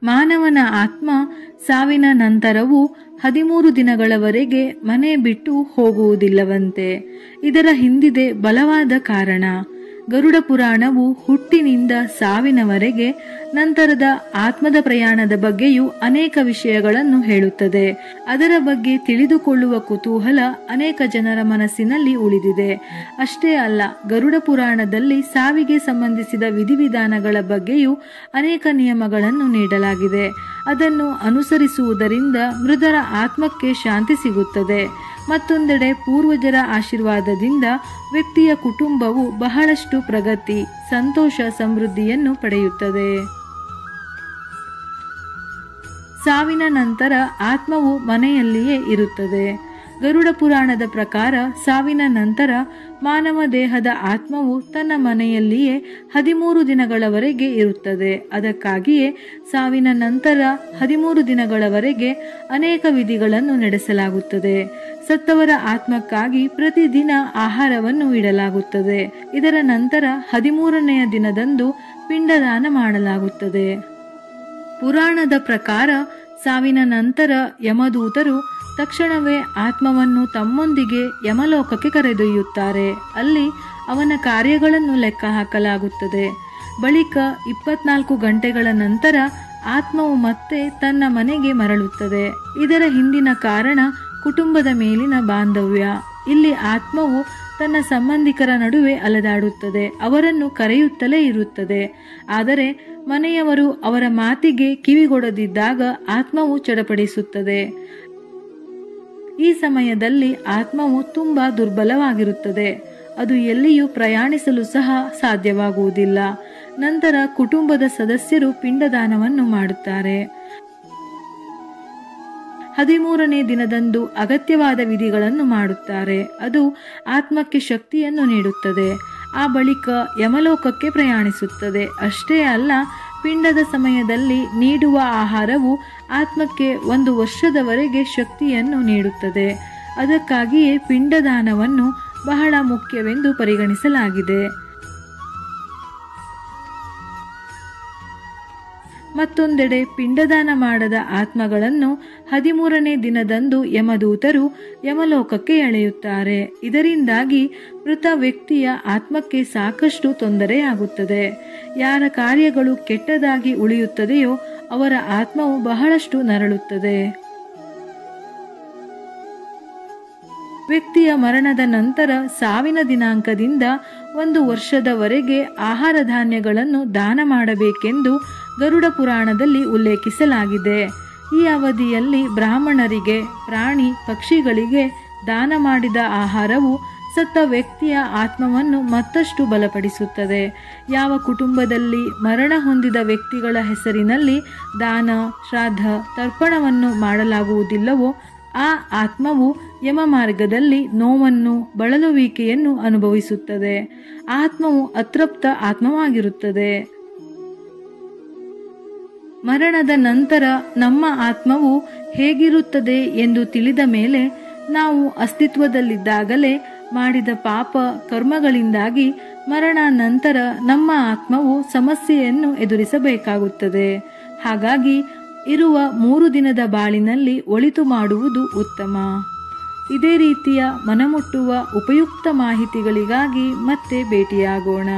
ಮಾನವನ ಆತ್ಮ ಸಾವಿನ ನಂತರವೂ 13 ದಿನಗಳವರೆಗೆ ಮನೆ ಬಿಟ್ಟು ಹೋಗುವುದಿಲ್ಲವಂತೆ. ಇದರ ಹಿಂದಿದೆ ಬಲವಾದ ಕಾರಣ. ಗರುಡ ಪುರಾಣವು ಹುಟ್ಟಿನಿಂದ ಸಾವಿನವರೆಗೆ ನಂತರದ ಆತ್ಮದ ಪ್ರಯಾಣದ ಬಗ್ಗೆಯೂ ಅನೇಕ ವಿಷಯಗಳನ್ನು ಹೇಳುತ್ತದೆ. ಅದರ ಬಗ್ಗೆ ತಿಳಿದುಕೊಳ್ಳುವ ಕುತೂಹಲ ಅನೇಕ ಜನರ ಮನಸ್ಸಿನಲ್ಲಿ ಉಳಿದಿದೆ. ಅಷ್ಟೇ ಅಲ್ಲ, ಗರುಡ ಪುರಾಣದಲ್ಲಿ ಸಾವಿಗೆ ಸಂಬಂಧಿಸಿದ ವಿಧಿವಿಧಾನಗಳ ಬಗ್ಗೆಯೂ ಅನೇಕ ನಿಯಮಗಳನ್ನು ನೀಡಲಾಗಿದೆ. ಅದನ್ನು ಅನುಸರಿಸುವುದರಿಂದ ಮೃತರ ಆತ್ಮಕ್ಕೆ ಶಾಂತಿ ಸಿಗುತ್ತದೆ. ಮತ್ತೊಂದೆಡೆ ಪೂರ್ವಜರ ಆಶೀರ್ವಾದದಿಂದ ವ್ಯಕ್ತಿಯ ಕುಟುಂಬವು ಬಹಳಷ್ಟು ಪ್ರಗತಿ, ಸಂತೋಷ, ಸಮೃದ್ಧಿಯನ್ನು ಪಡೆಯುತ್ತದೆ. ಸಾವಿನ ನಂತರ ಆತ್ಮವು ಮನೆಯಲ್ಲಿಯೇ ಇರುತ್ತದೆ. ಗರುಡ ಪುರಾಣದ ಪ್ರಕಾರ ಸಾವಿನ ನಂತರ ಮಾನವ ದೇಹದ ಆತ್ಮವು ತನ್ನ ಮನೆಯಲ್ಲಿಯೇ 13 ದಿನಗಳವರೆಗೆ ಇರುತ್ತದೆ. ಅದಕ್ಕಾಗಿಯೇ ಸಾವಿನ ನಂತರ 13 ದಿನಗಳವರೆಗೆ ಅನೇಕ ವಿಧಿಗಳನ್ನು ನಡೆಸಲಾಗುತ್ತದೆ. ಸತ್ತವರ ಆತ್ಮಕ್ಕಾಗಿ ಪ್ರತಿದಿನ ಆಹಾರವನ್ನು ಇಡಲಾಗುತ್ತದೆ. ಇದರ ನಂತರ 13ನೆಯ ದಿನದಂದು ಪಿಂಡದಾನ ಮಾಡಲಾಗುತ್ತದೆ. ಪುರಾಣದ ಪ್ರಕಾರ ಸಾವಿನ ನಂತರ ಯಮದೂತರು ತಕ್ಷಣವೇ ಆತ್ಮವನ್ನು ತಮ್ಮೊಂದಿಗೆ ಯಮಲೋಕಕ್ಕೆ ಕರೆದೊಯ್ಯುತ್ತಾರೆ. ಅಲ್ಲಿ ಅವನ ಕಾರ್ಯಗಳನ್ನು ಲೆಕ್ಕ ಹಾಕಲಾಗುತ್ತದೆ. ಬಳಿಕ 24 ಗಂಟೆಗಳ ನಂತರ ಆತ್ಮವು ಮತ್ತೆ ತನ್ನ ಮನೆಗೆ ಮರಳುತ್ತದೆ. ಇದರ ಹಿಂದಿನ ಕಾರಣ ಕುಟುಂಬದ ಮೇಲಿನ ಬಾಂಧವ್ಯ. ಇಲ್ಲಿ ಆತ್ಮವು ತನ್ನ ಸಂಬಂಧಿಕರ ನಡುವೆ ಅಲೆದಾಡುತ್ತದೆ, ಅವರನ್ನು ಕರೆಯುತ್ತಲೇ ಇರುತ್ತದೆ. ಆದರೆ ಮನೆಯವರು ಅವರ ಮಾತಿಗೆ ಕಿವಿಗೊಡದಿದ್ದಾಗ ಆತ್ಮವು ಚಡಪಡಿಸುತ್ತದೆ. ಈ ಸಮಯದಲ್ಲಿ ಆತ್ಮವು ತುಂಬಾ ದುರ್ಬಲವಾಗಿರುತ್ತದೆ. ಅದು ಎಲ್ಲಿಯೂ ಪ್ರಯಾಣಿಸಲು ಸಹ ಸಾಧ್ಯವಾಗುವುದಿಲ್ಲ. ನಂತರ ಕುಟುಂಬದ ಸದಸ್ಯರು ಪಿಂಡದಾನವನ್ನು ಮಾಡುತ್ತಾರೆ. 13ನೇ ದಿನದಂದು ಅಗತ್ಯವಾದ ವಿಧಿಗಳನ್ನು ಮಾಡುತ್ತಾರೆ. ಅದು ಆತ್ಮಕ್ಕೆ ಶಕ್ತಿಯನ್ನು ನೀಡುತ್ತದೆ. ಆ ಬಳಿಕ ಯಮಲೋಕಕ್ಕೆ ಪ್ರಯಾಣಿಸುತ್ತದೆ. ಅಷ್ಟೇ ಅಲ್ಲ, ಪಿಂಡದ ಸಮಯದಲ್ಲಿ ನೀಡುವ ಆಹಾರವು ಆತ್ಮಕ್ಕೆ 1 ವರ್ಷದವರೆಗೆ ಶಕ್ತಿಯನ್ನು ನೀಡುತ್ತದೆ. ಅದಕ್ಕಾಗಿಯೇ ಪಿಂಡದಾನವನ್ನು ಬಹಳ ಮುಖ್ಯವೆಂದು ಪರಿಗಣಿಸಲಾಗಿದೆ. ಮತ್ತೊಂದೆಡೆ ಪಿಂಡದಾನ ಮಾಡದ ಆತ್ಮಗಳನ್ನು 13ನೇ ದಿನದಂದು ಯಮದೂತರು ಯಮಲೋಕಕ್ಕೆ ಎಳೆಯುತ್ತಾರೆ. ಇದರಿಂದಾಗಿ ಮೃತ ವ್ಯಕ್ತಿಯ ಆತ್ಮಕ್ಕೆ ಸಾಕಷ್ಟು ತೊಂದರೆಯಾಗುತ್ತದೆ. ಯಾರ ಕಾರ್ಯಗಳು ಕೆಟ್ಟದಾಗಿ ಉಳಿಯುತ್ತದೆಯೋ ಅವರ ಆತ್ಮವು ಬಹಳಷ್ಟು ನರಳುತ್ತದೆ. ವ್ಯಕ್ತಿಯ ಮರಣದ ನಂತರ ಸಾವಿನ ದಿನಾಂಕದಿಂದ 1 ವರ್ಷದವರೆಗೆ ಆಹಾರ ಧಾನ್ಯಗಳನ್ನು ದಾನ ಮಾಡಬೇಕೆಂದು ಗರುಡ ಪುರಾಣದಲ್ಲಿ ಉಲ್ಲೇಖಿಸಲಾಗಿದೆ. ಈ ಅವಧಿಯಲ್ಲಿ ಬ್ರಾಹ್ಮಣರಿಗೆ, ಪ್ರಾಣಿ ಪಕ್ಷಿಗಳಿಗೆ ದಾನ ಮಾಡಿದ ಆಹಾರವು ಸತ್ತ ವ್ಯಕ್ತಿಯ ಆತ್ಮವನ್ನು ಮತ್ತಷ್ಟು ಬಲಪಡಿಸುತ್ತದೆ. ಯಾವ ಕುಟುಂಬದಲ್ಲಿ ಮರಣ ಹೊಂದಿದ ವ್ಯಕ್ತಿಗಳ ಹೆಸರಿನಲ್ಲಿ ದಾನ, ಶ್ರಾದ್ದ, ತರ್ಪಣವನ್ನು ಮಾಡಲಾಗುವುದಿಲ್ಲವೋ ಆ ಆತ್ಮವು ಯಮ ಮಾರ್ಗದಲ್ಲಿ ನೋವನ್ನು, ಬಳಲುವಿಕೆಯನ್ನು ಅನುಭವಿಸುತ್ತದೆ. ಆತ್ಮವು ಅತೃಪ್ತ ಆತ್ಮವಾಗಿರುತ್ತದೆ. ಮರಣದ ನಂತರ ನಮ್ಮ ಆತ್ಮವು ಹೇಗಿರುತ್ತದೆ ಎಂದು ತಿಳಿದ ಮೇಲೆ ನಾವು ಅಸ್ತಿತ್ವದಲ್ಲಿದ್ದಾಗಲೇ ಮಾಡಿದ ಪಾಪ ಕರ್ಮಗಳಿಂದಾಗಿ ಮರಣ ನಂತರ ನಮ್ಮ ಆತ್ಮವು ಸಮಸ್ಯೆಯನ್ನು ಎದುರಿಸಬೇಕಾಗುತ್ತದೆ. ಹಾಗಾಗಿ ಇರುವ 3 ದಿನದ ಬಾಳಿನಲ್ಲಿ ಒಳಿತು ಮಾಡುವುದು ಉತ್ತಮ. ಇದೇ ರೀತಿಯ ಮನಮುಟ್ಟುವ ಉಪಯುಕ್ತ ಮಾಹಿತಿಗಳಿಗಾಗಿ ಮತ್ತೆ ಭೇಟಿಯಾಗೋಣ.